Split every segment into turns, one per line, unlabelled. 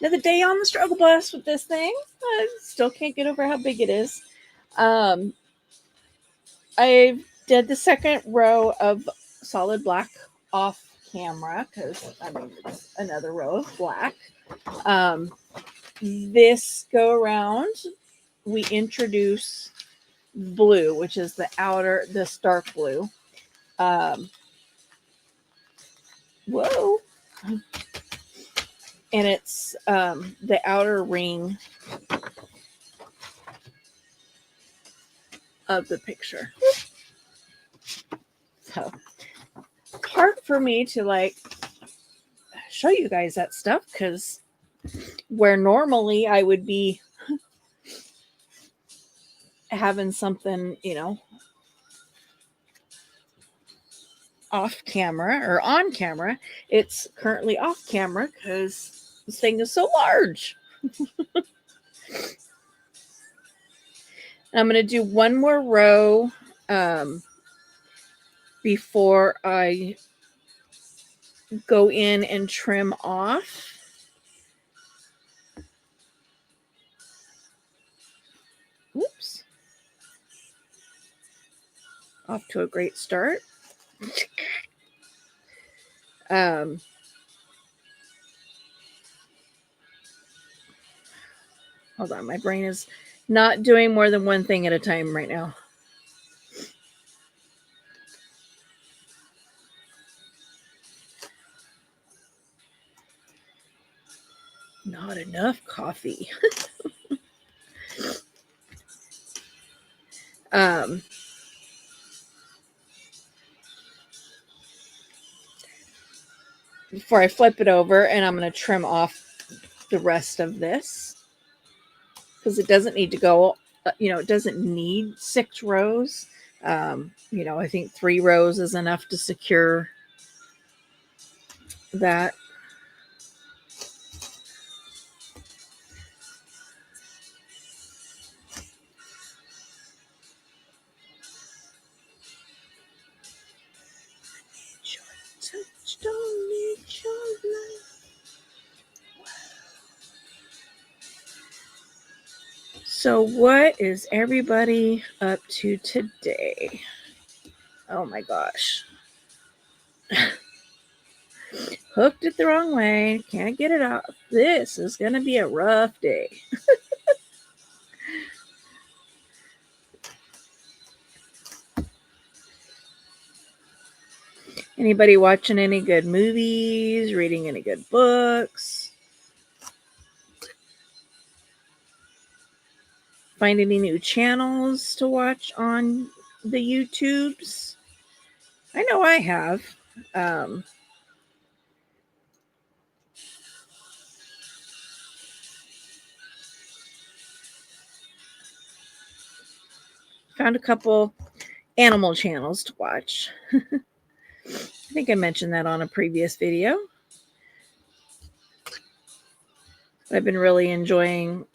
Another day on the struggle bus with this thing. I still can't get over how big it is. I did the second row of solid black off camera because it's another row of black. This go around, we introduce blue, which is this dark blue. Whoa. And it's the outer ring of the picture. So hard for me to show you guys that stuff because where normally I would be having something, off camera or on camera, it's currently off camera because this thing is so large. I'm going to do one more row before I go in and trim off. Oops. Off to a great start. Hold on, my brain is not doing more than one thing at a time right now. Not enough coffee. Before I flip it over, and I'm going to trim off the rest of this because it doesn't need to go, it doesn't need 6 rows. I think 3 rows is enough to secure that. So what is everybody up to today? Oh my gosh. Hooked it the wrong way. Can't get it off. This is going to be a rough day. Anybody watching any good movies? Reading any good books? Find any new channels to watch on the YouTubes? I know I have. Found a couple animal channels to watch. I think I mentioned that on a previous video. I've been really enjoying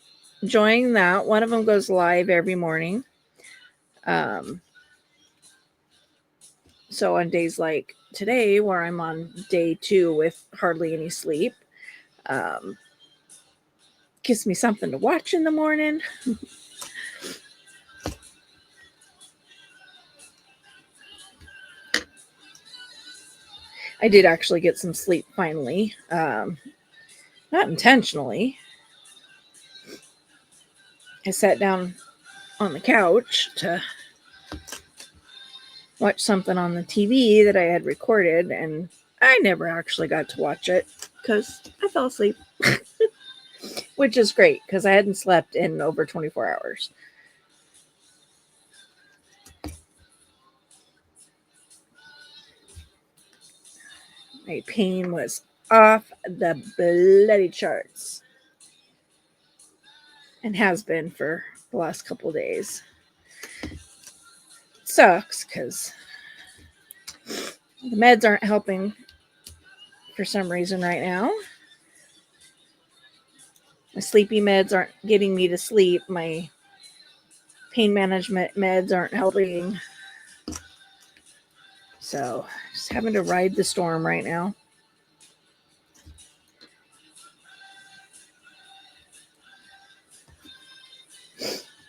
that. One of them goes live every morning. So on days like today, where I'm on day 2 with hardly any sleep, gives me something to watch in the morning. I did actually get some sleep finally. Not intentionally. I sat down on the couch to watch something on the TV that I had recorded, and I never actually got to watch it because I fell asleep. Which is great because I hadn't slept in over 24 hours. My pain was off the bloody charts and has been for the last couple of days. It sucks because the meds aren't helping for some reason right now. My sleepy meds aren't getting me to sleep. My pain management meds aren't helping. So just having to ride the storm right now.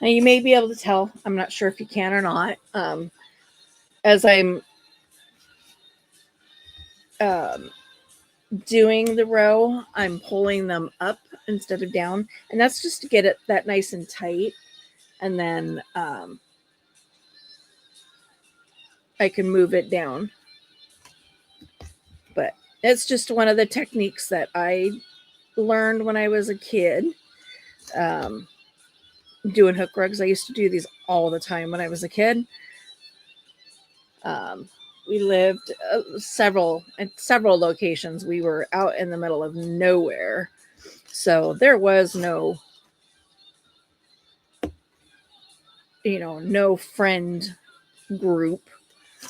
Now you may be able to tell, I'm not sure if you can or not, as I'm doing the row, I'm pulling them up instead of down, and that's just to get it that nice and tight, and then I can move it down. But it's just one of the techniques that I learned when I was a kid. Doing hook rugs. I used to do these all the time when I was a kid. We lived at several locations. We were out in the middle of nowhere, so there was no, no friend group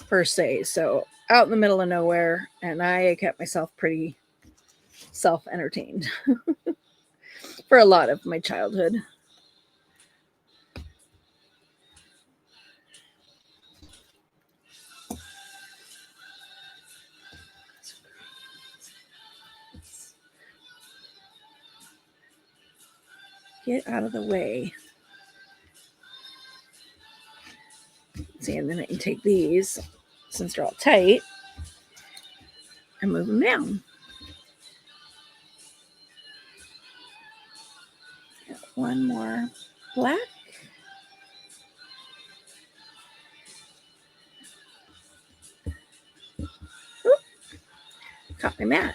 per se. So out in the middle of nowhere, and I kept myself pretty self-entertained for a lot of my childhood. Get out of the way. See, and then I can take these, since they're all tight, and move them down. Got one more black. Oop, caught my mat.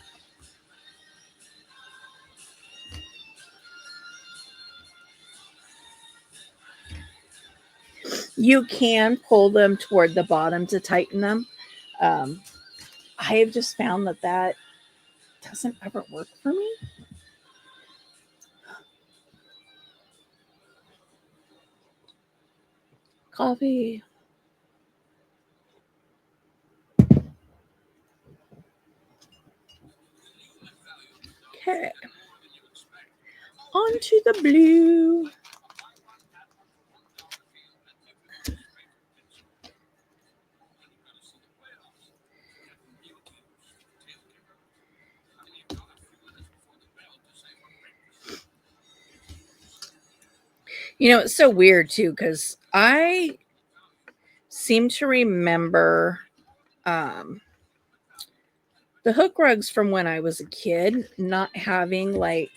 You can pull them toward the bottom to tighten them. I have just found that doesn't ever work for me. Coffee. Okay. On to the blue. It's so weird too, because I seem to remember the hook rugs from when I was a kid not having like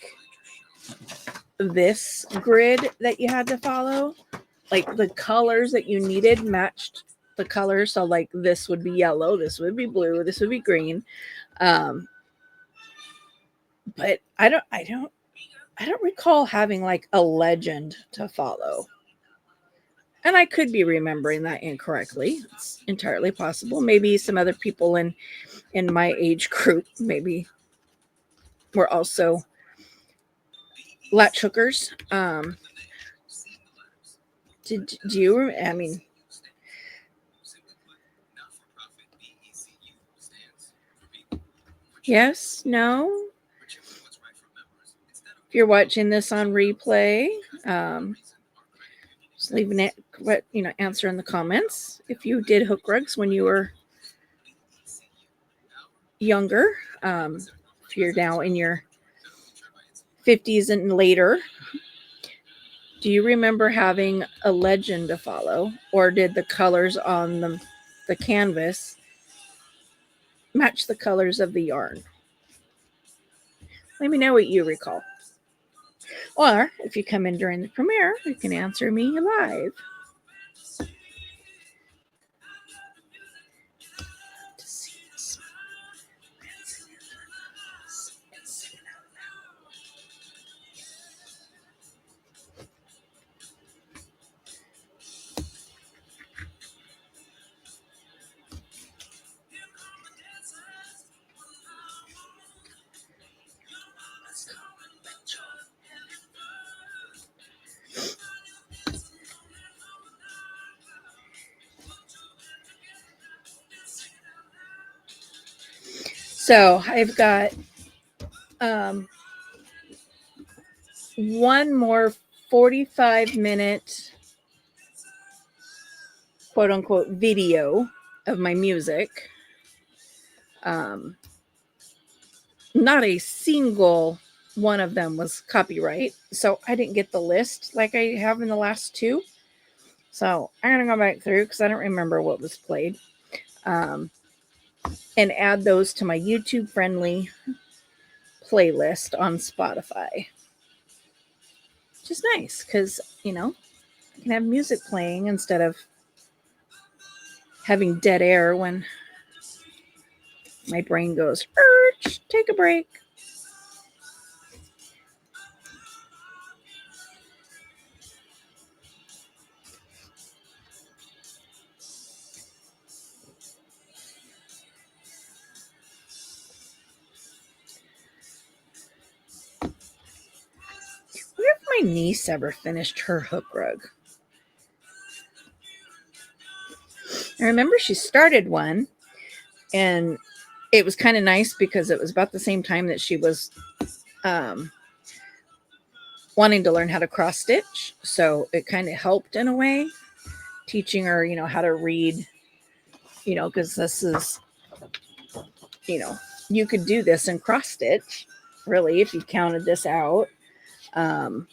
this grid that you had to follow. Like the colors that you needed matched the colors. So like this would be yellow, this would be blue, this would be green. But I don't recall having like a legend to follow. And I could be remembering that incorrectly. It's entirely possible. Maybe some other people in my age group maybe were also latch hookers. Do you? I mean, yes, no. If you're watching this on replay, just leave an answer in the comments if you did hook rugs when you were younger. If you're now in your 50s and later, do you remember having a legend to follow, or did the colors on the canvas match the colors of the yarn? Let me know what you recall. Or if you come in during the premiere, you can answer me live. So I've got one more 45-minute quote unquote video of my music. Not a single one of them was copyright, so I didn't get the list like I have in the last two. So I'm gonna go back through because I don't remember what was played, and add those to my YouTube friendly playlist on Spotify. Which is nice because, I can have music playing instead of having dead air when my brain goes, take a break. I wonder if my niece ever finished her hook rug. I remember she started one, and it was kind of nice because it was about the same time that she was wanting to learn how to cross stitch. So it kind of helped in a way, teaching her, how to read, because this is, you could do this in cross stitch, really, if you counted this out. 1,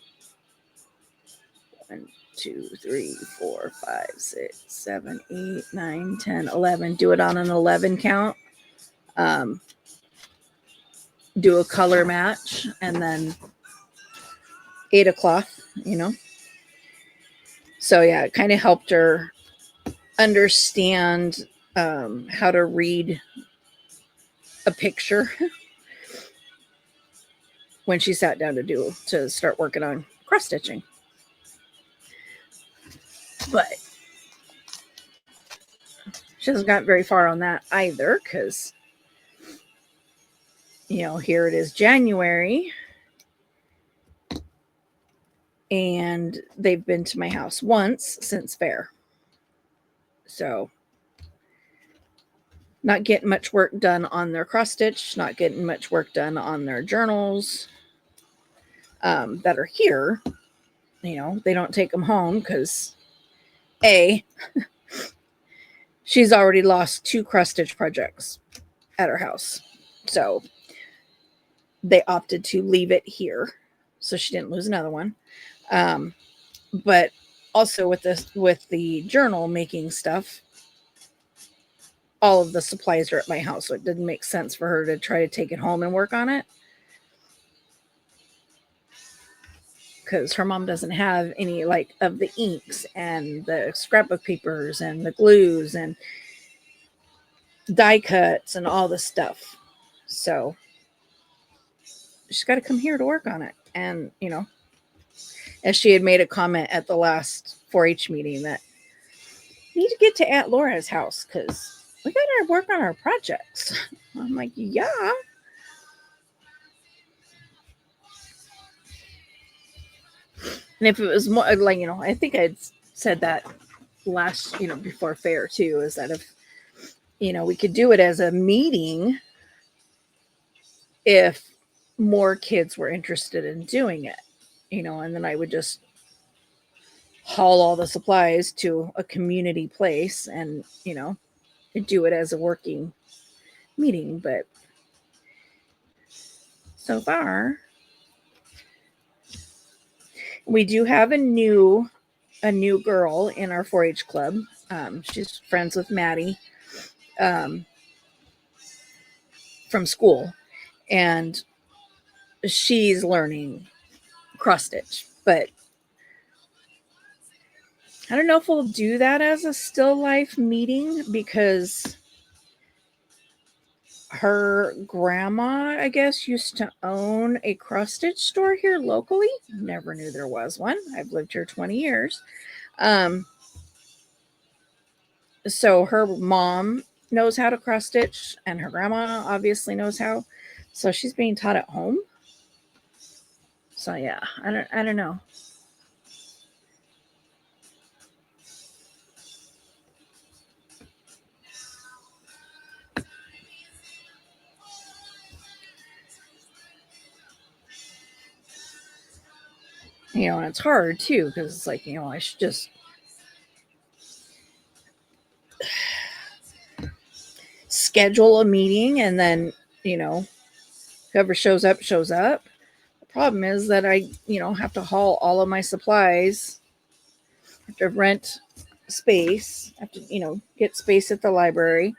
2, 3, 4, 5, 6, 7, 8, 9, 10, 11. Do it on an 11 count. Do a color match, and then 8 o'clock, So yeah, it kind of helped her understand how to read a picture when she sat down to start working on cross stitching. But she hasn't gotten very far on that either because, here it is January, and they've been to my house once since fair. So not getting much work done on their cross stitch, not getting much work done on their journals that are here. They don't take them home because she's already lost 2 cross stitch projects at her house. So they opted to leave it here so she didn't lose another one. But also with the journal making stuff, all of the supplies are at my house, so it didn't make sense for her to try to take it home and work on it because her mom doesn't have any of the inks and the scrapbook papers and the glues and die cuts and all the stuff. So she's got to come here to work on it. And, as she had made a comment at the last 4-H meeting that we need to get to Aunt Laura's house because we got to work on our projects. I'm like, yeah. And if it was more I think I'd said that last, before fair too, is that if, we could do it as a meeting if more kids were interested in doing it, and then I would just haul all the supplies to a community place and, do it as a working meeting. But so far, we do have a new girl in our 4-H club. She's friends with Maddie from school, and she's learning cross stitch. But I don't know if we'll do that as a still life meeting because her grandma, I guess, used to own a cross stitch store here locally. Never knew there was one. I've lived here 20 years. So her mom knows how to cross stitch, and her grandma obviously knows how. So she's being taught at home. So yeah, I don't know. And it's hard too because it's like, I should just schedule a meeting and then, whoever shows up shows up. Problem is that I, have to haul all of my supplies. I have to rent space. I have to, get space at the library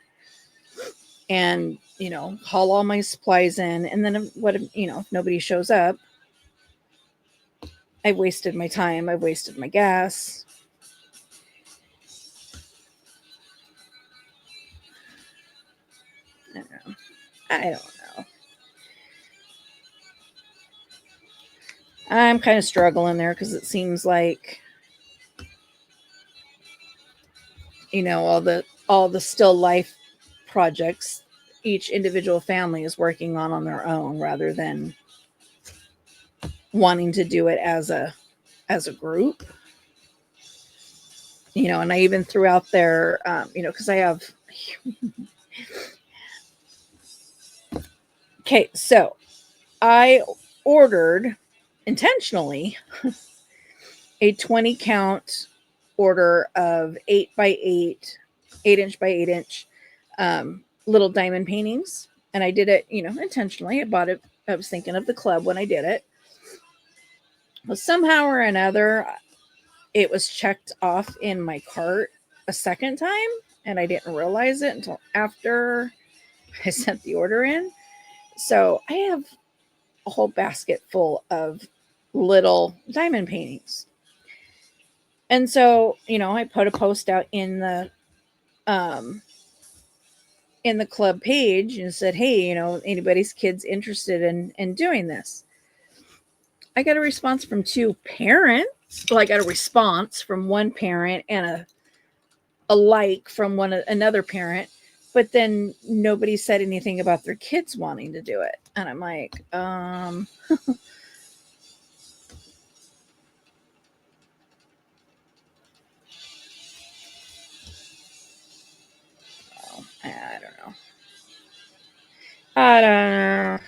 and, haul all my supplies in. And then what, if nobody shows up, I've wasted my time. I've wasted my gas. I don't know. I'm kind of struggling there because it seems like, all the still life projects each individual family is working on their own rather than wanting to do it as a group. And I even threw out there, because I have. Okay, so I ordered intentionally a 20 count order of 8 inch by 8 inch little diamond paintings. And I did it, intentionally. I bought it. I was thinking of the club when I did it. Well, somehow or another, it was checked off in my cart a second time. And I didn't realize it until after I sent the order in. So I have a whole basket full of little diamond paintings. And so, I put a post out um in the club page and said, "Hey, anybody's kids interested in doing this?" I got a response from two parents. Well, I got a response from one parent and a like from another parent, but then nobody said anything about their kids wanting to do it. And I'm like, I don't know. I don't know.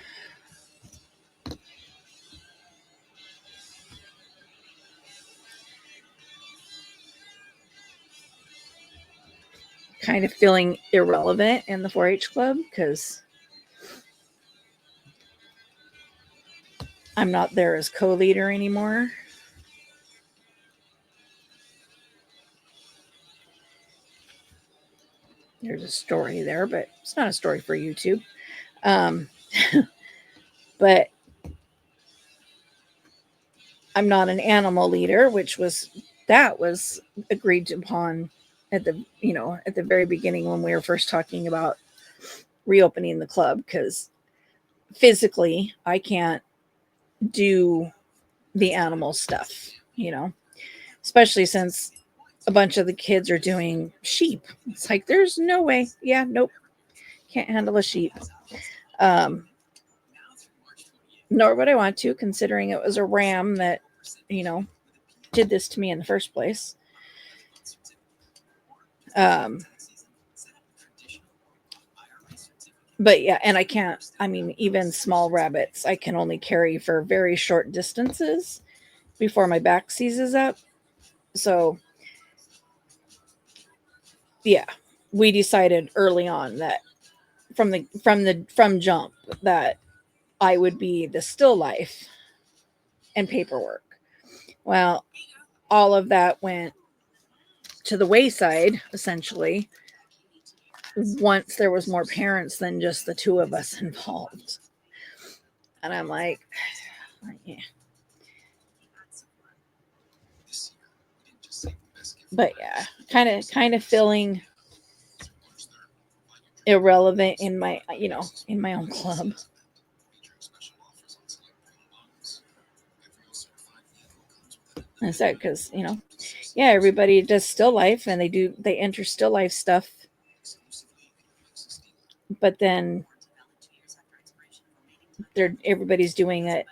Kind of feeling irrelevant in the 4-H club because I'm not there as co-leader anymore. There's a story there, but it's not a story for YouTube. Um, but I'm not an animal leader, that was agreed upon at the very beginning when we were first talking about reopening the club, because physically I can't do the animal stuff, especially since a bunch of the kids are doing sheep. It's like, there's no way. Yeah, nope. Can't handle a sheep. Nor would I want to, considering it was a ram that, did this to me in the first place. But yeah, and even small rabbits, I can only carry for very short distances before my back seizes up. So yeah, we decided early on that from jump that I would be the still life and paperwork. Well, all of that went to the wayside essentially once there was more parents than just the two of us involved. And I'm like, yeah. But yeah, kind of feeling irrelevant in my own club. I said, because yeah, everybody does still life and they enter still life stuff, but then everybody's doing it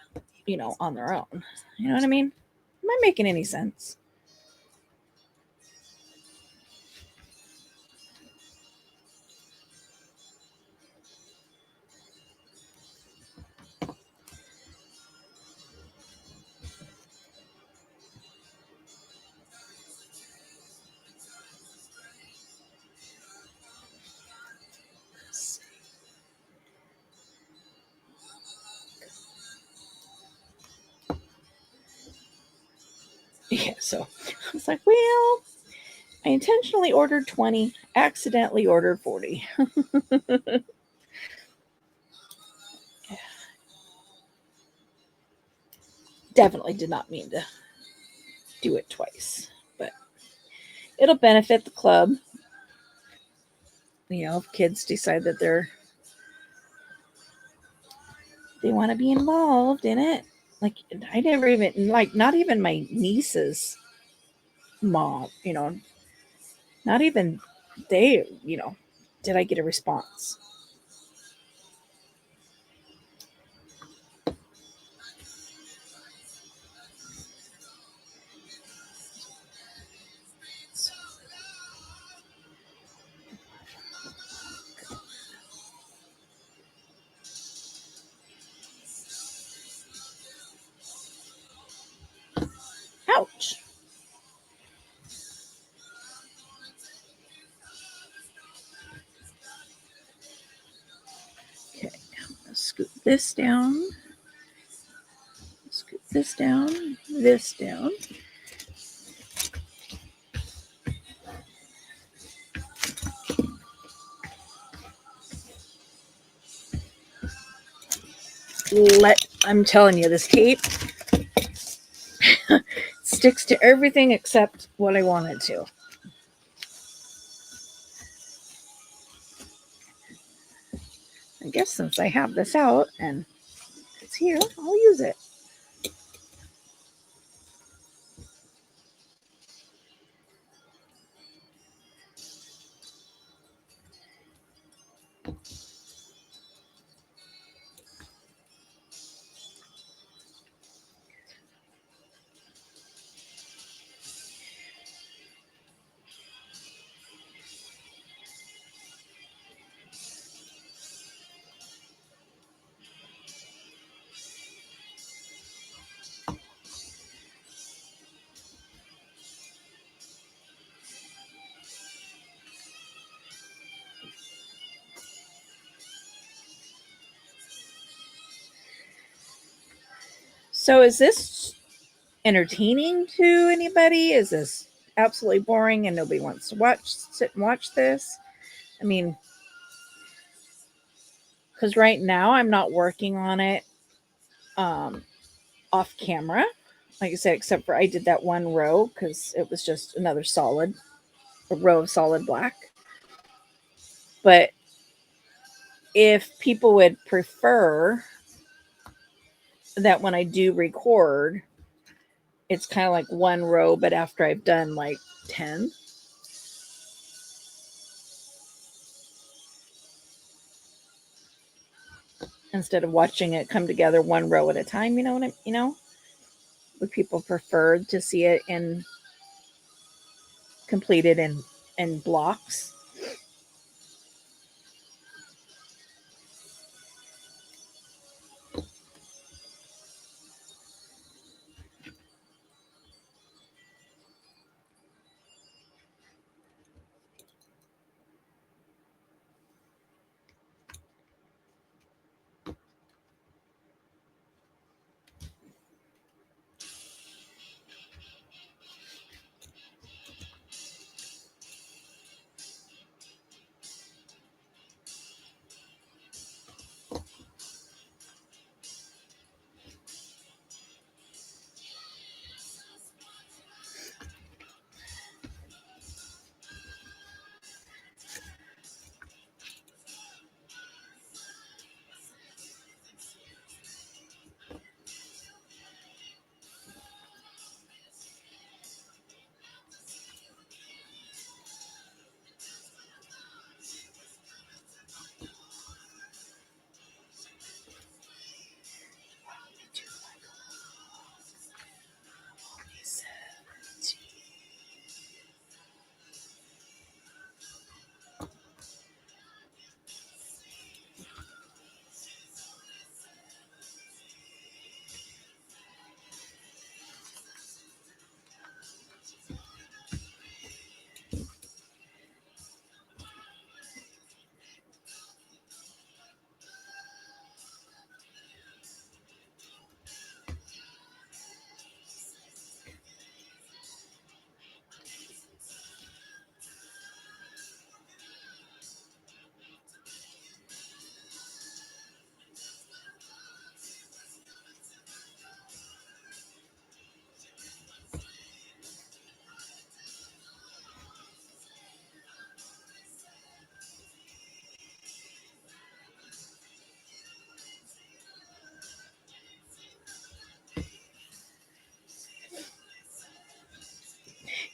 on their own. You know what I mean? Am I making any sense? Yeah, so I was like, well, I intentionally ordered 20, accidentally ordered 40. Definitely did not mean to do it twice, but it'll benefit the club. If kids decide that they want to be involved in it. Like, I never even, like, not even my niece's mom, not even they, did I get a response. Ouch. Okay, let's scoop this down. Scoop this down. This down. I'm telling you, this tape sticks to everything except what I want it to. I guess since I have this out and it's here, I'll use it. So is this entertaining to anybody? Is this absolutely boring and nobody wants to sit and watch this? I mean, because right now I'm not working on it off camera. Like I said, except for I did that one row because it was just a row of solid black. But if people would prefer that when I do record, it's kind of like one row, but after I've done like 10. Instead of watching it come together one row at a time, would people prefer to see it in completed in blocks?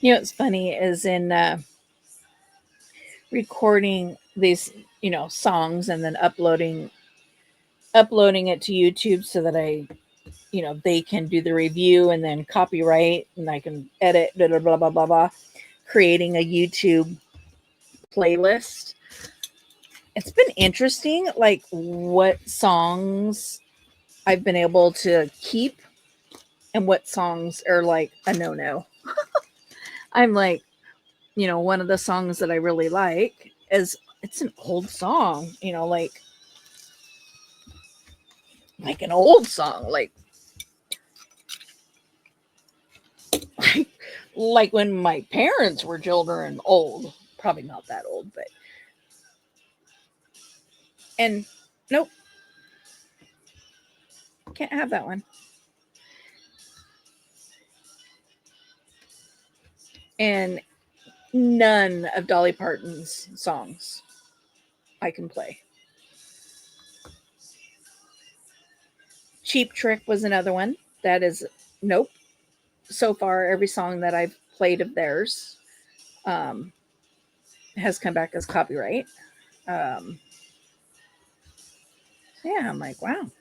You know what's funny is in recording these, songs and then uploading it to YouTube so that they can do the review and then copyright and I can edit, blah, blah, blah, blah, blah, blah, creating a YouTube playlist. It's been interesting, like what songs I've been able to keep and what songs are like a no no. I'm like, one of the songs that I really like is it's an old song, like an old song, like like when my parents were children, old, probably not that old, but and nope, can't have that one. And none of Dolly Parton's songs I can play. Cheap Trick was another one. That is nope. So far, every song that I've played of theirs um, has come back as copyright. Um, yeah, I'm like, wow.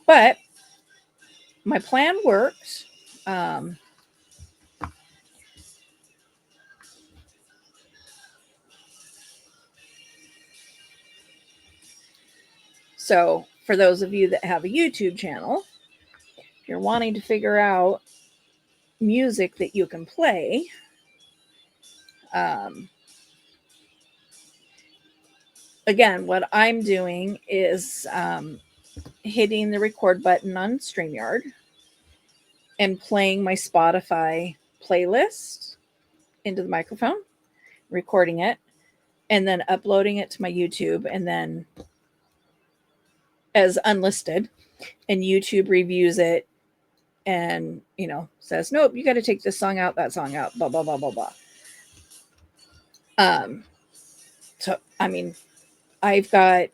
But my plan worked. Um, so, for those of you that have a YouTube channel, if you're wanting to figure out music that you can play, um, again, what I'm doing is hitting the record button on StreamYard and playing my Spotify playlist into the microphone, recording it, and then uploading it to my YouTube, and then as unlisted, and YouTube reviews it and says, nope, you got to take this song out, that song out, blah blah blah blah blah. Um, so I mean, I've got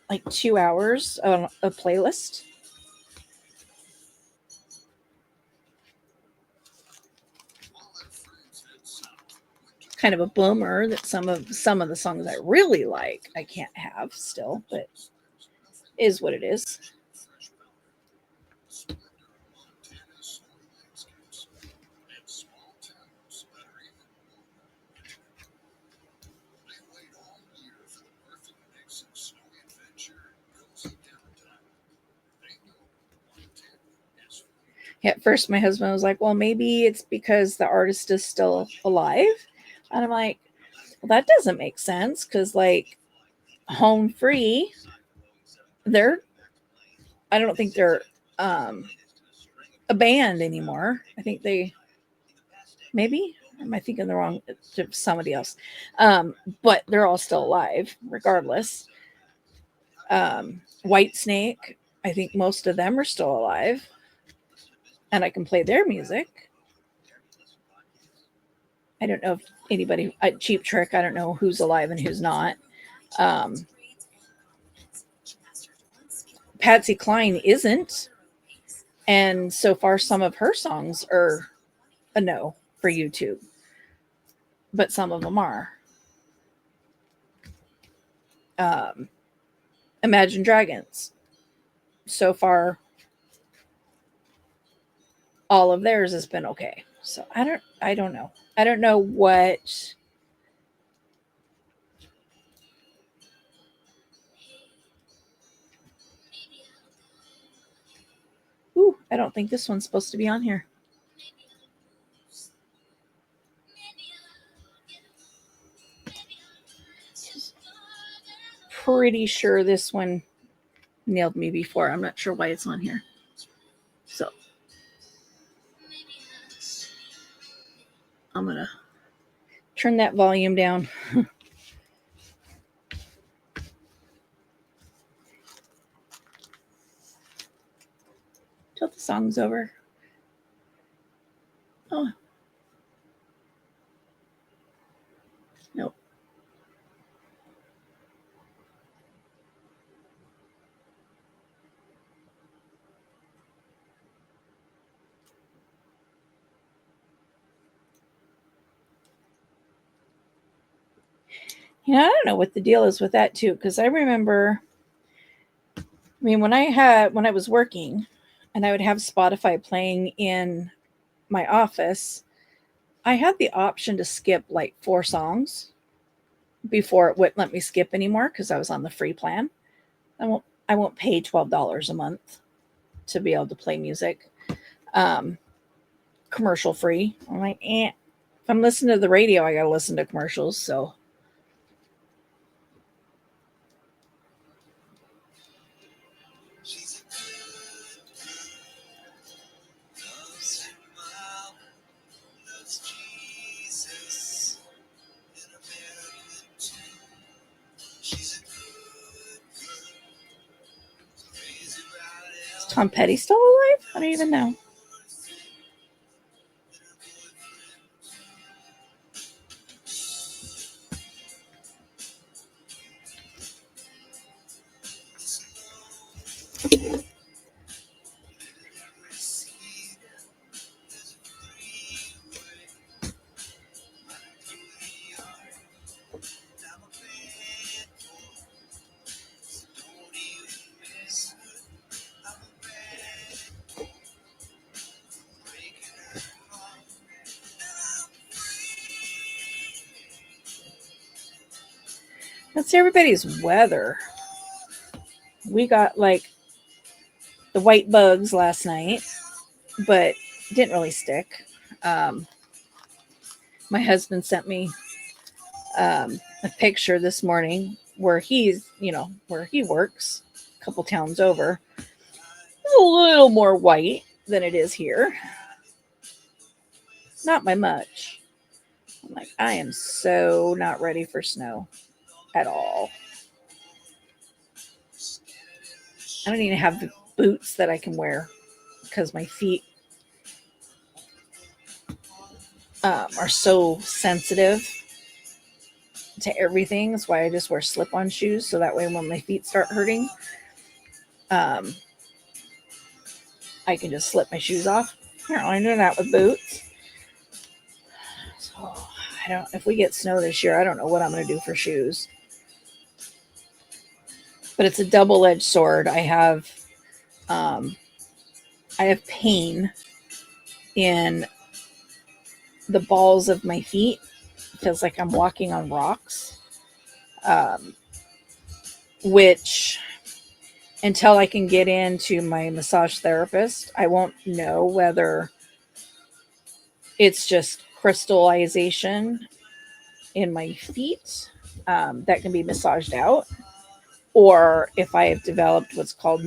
like 2 hours on a playlist. Kind of a bummer that some of the songs I really like I can't have still, but is what it is. At first, my husband was like, well, maybe it's because the artist is still alive. And I'm like, well, that doesn't make sense because, like, Home Free, they're, I don't think they're um, a band anymore. I think maybe, am I thinking the wrong, somebody else? But they're all still alive, regardless. White Snake, I think most of them are still alive, and I can play their music. I don't know if anybody, Cheap Trick, I don't know who's alive and who's not. Um, Patsy Cline isn't, and so far some of her songs are a no for YouTube, but some of them are. Um, Imagine Dragons, so far all of theirs has been okay. So I don't know. I don't know what. Ooh, I don't think this one's supposed to be on here. Pretty sure this one nailed me before. I'm not sure why it's on here. So I'm gonna turn that volume down. Till the song's over. Oh, nope. I don't know what the deal is with that too, because I remember, when I was working and I would have Spotify playing in my office, I had the option to skip like 4 songs before it wouldn't let me skip anymore because I was on the free plan. I won't pay $12 a month to be able to play music, um, commercial free. I'm like, eh. If I'm listening to the radio, I gotta listen to commercials. So is Tom Petty still alive? I don't even know. That's everybody's weather. We got like the white bugs last night, but didn't really stick. Um, my husband sent me a picture this morning where where he works a couple towns over. It's a little more white than it is here. Not by much. I'm like, I am so not ready for snow at all. I don't even have the boots that I can wear because my feet are so sensitive to everything. That's why I just wear slip-on shoes, so that way when my feet start hurting, um, I can just slip my shoes off. I don't really do that with boots. So I don't. If we get snow this year, I don't know what I'm going to do for shoes. But it's a double-edged sword. Um, I have pain in the balls of my feet. It feels like I'm walking on rocks. Um, which until I can get into my massage therapist, I won't know whether it's just crystallization in my feet that can be massaged out, or if I have developed what's called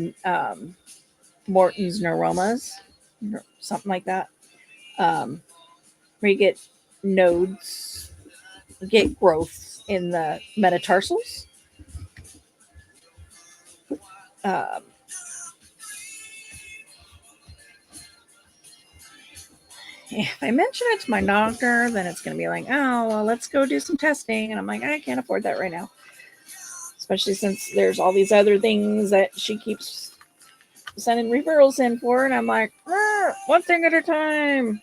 Morton's neuromas, something like that, where you get nodes, get growths in the metatarsals. Um, if I mention it to my doctor, then it's going to be like, oh, well, let's go do some testing. And I'm like, I can't afford that right now. Especially since there's all these other things that she keeps sending referrals in for. And I'm like, one thing at a time.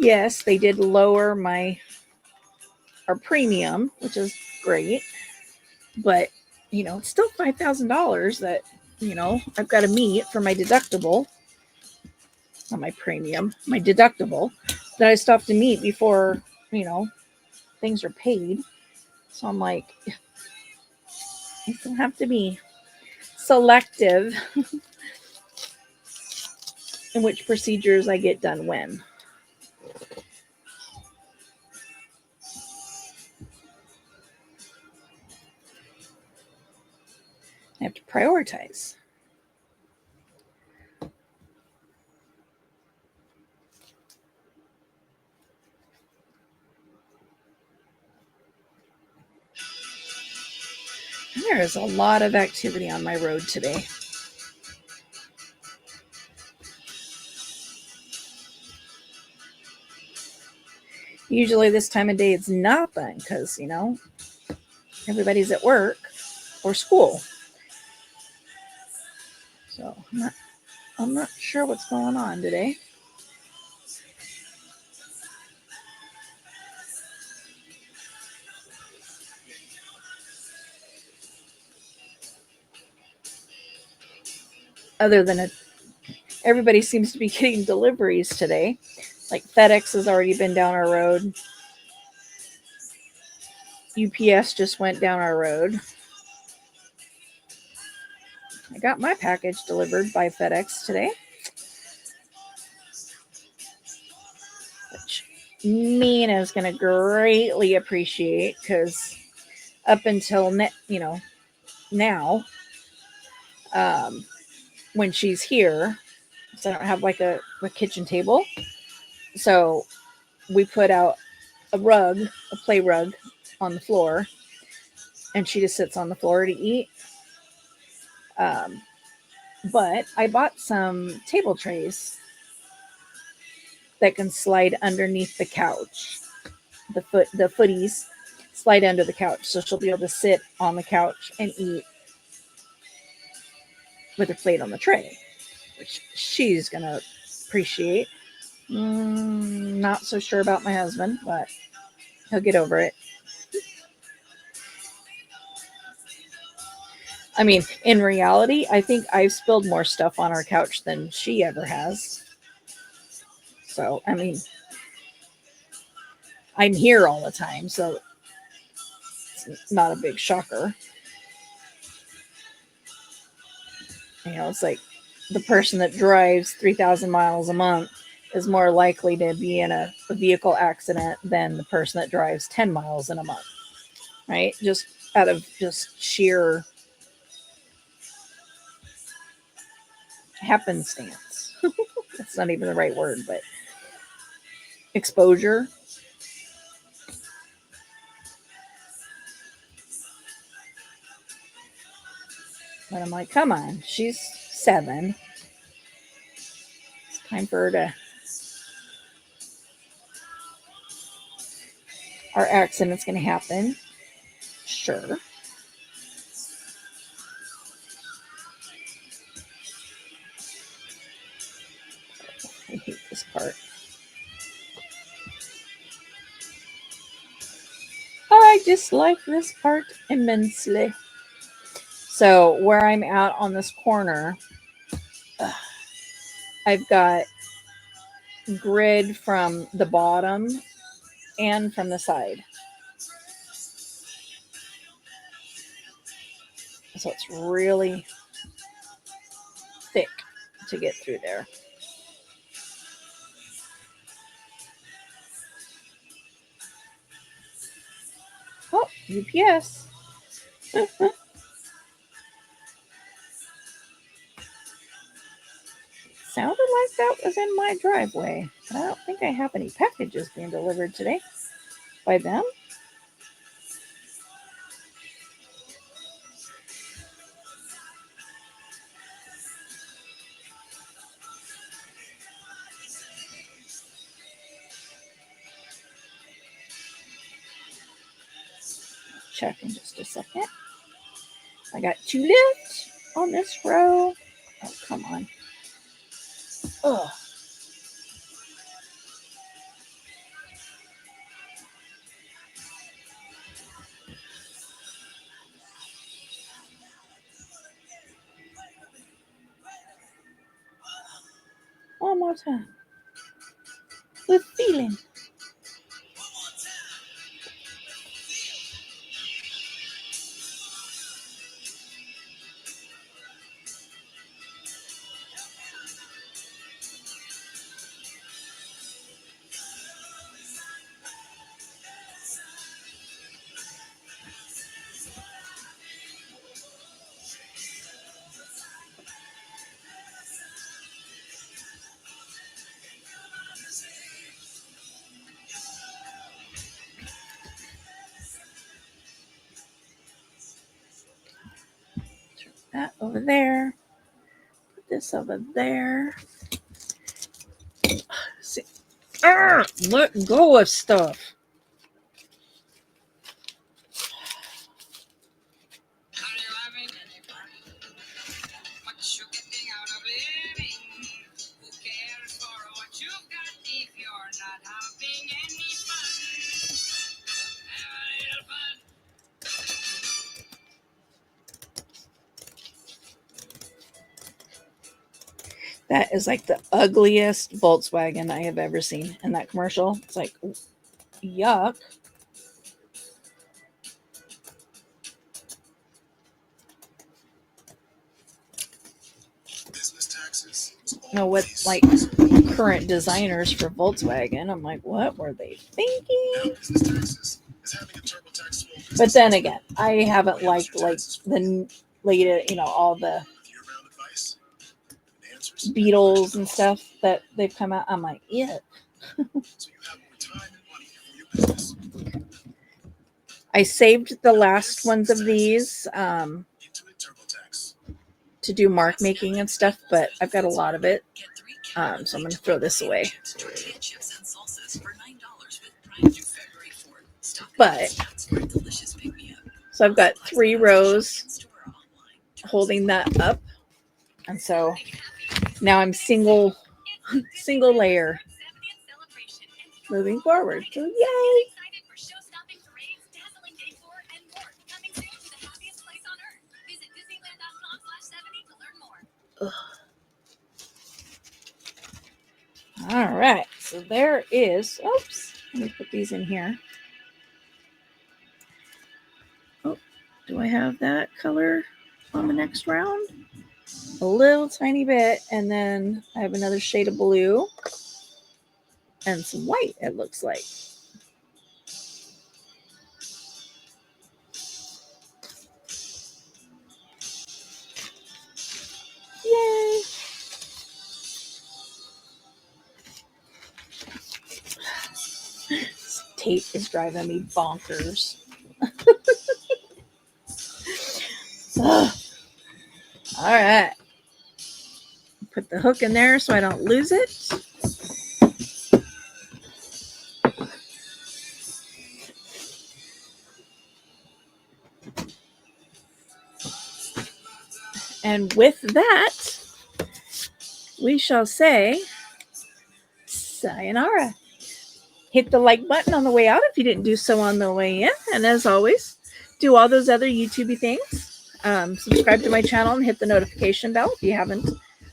Yes, they did lower our premium, which is great. But, it's still $5,000 that, I've got to meet for my deductible. Not my premium, my deductible that I still have to meet before, things are paid. So I'm like, I still have to be selective in which procedures I get done when. I have to prioritize. And there is a lot of activity on my road today. Usually this time of day it's nothing because, everybody's at work or school. So I'm not sure what's going on today. Other than everybody seems to be getting deliveries today. Like FedEx has already been down our road. UPS just went down our road. I got my package delivered by FedEx today, which Mina's going to greatly appreciate because up until now, when she's here, so I don't have like a kitchen table, so we put out a play rug on the floor, and she just sits on the floor to eat. But I bought some table trays that can slide underneath the couch. The footies slide under the couch, so she'll be able to sit on the couch and eat with her plate on the tray, which she's gonna appreciate. Not so sure about my husband, but he'll get over it. I mean, in reality, I think I've spilled more stuff on our couch than she ever has. So, I mean, I'm here all the time, so it's not a big shocker. It's like the person that drives 3,000 miles a month is more likely to be in a vehicle accident than the person that drives 10 miles in a month, right? Just out of just sheer happenstance. That's not even the right word, but exposure. But I'm like, come on, she's 7. It's time for her to. Our accident's going to happen. Sure. I hate this part. I dislike this part immensely. So where I'm at on this corner, I've got grid from the bottom and from the side. So it's really thick to get through there. Oh, UPS. Sounded like that was in my driveway. But I don't think I have any packages being delivered today by them. Check in just a second. I got 2 left on this row. Oh, come on. Ugh. One more time. With feeling. That over there. Put this over there. See. Let go of stuff. That is like the ugliest Volkswagen I have ever seen in that commercial. It's like, yuck. Know what, like, current designers for Volkswagen. I'm like, what were they thinking? But then again, I haven't liked like the latest, all the Beatles and stuff that they've come out. I'm like, yeah. I saved the last ones of these to do mark making and stuff, but I've got a lot of it. So I'm going to throw this away. But, so I've got 3 rows holding that up. And so now I'm single layer moving forward. So yay! Ugh. All right, so there is, oops, let me put these in here. Oh, do I have that color on the next round? A little tiny bit, and then I have another shade of blue and some white, it looks like. Yay! This tape is driving me bonkers. All right. Put the hook in there so I don't lose it. And with that, we shall say sayonara. Hit the like button on the way out if you didn't do so on the way in. And as always, do all those other YouTubey things. Subscribe to my channel and hit the notification bell if you haven't.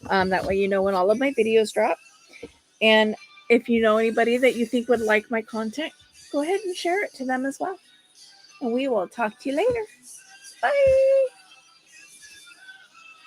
That way you know when all of my videos drop. And if you know anybody that you think would like my content, go ahead and share it to them as well. And we will talk to you later. Bye.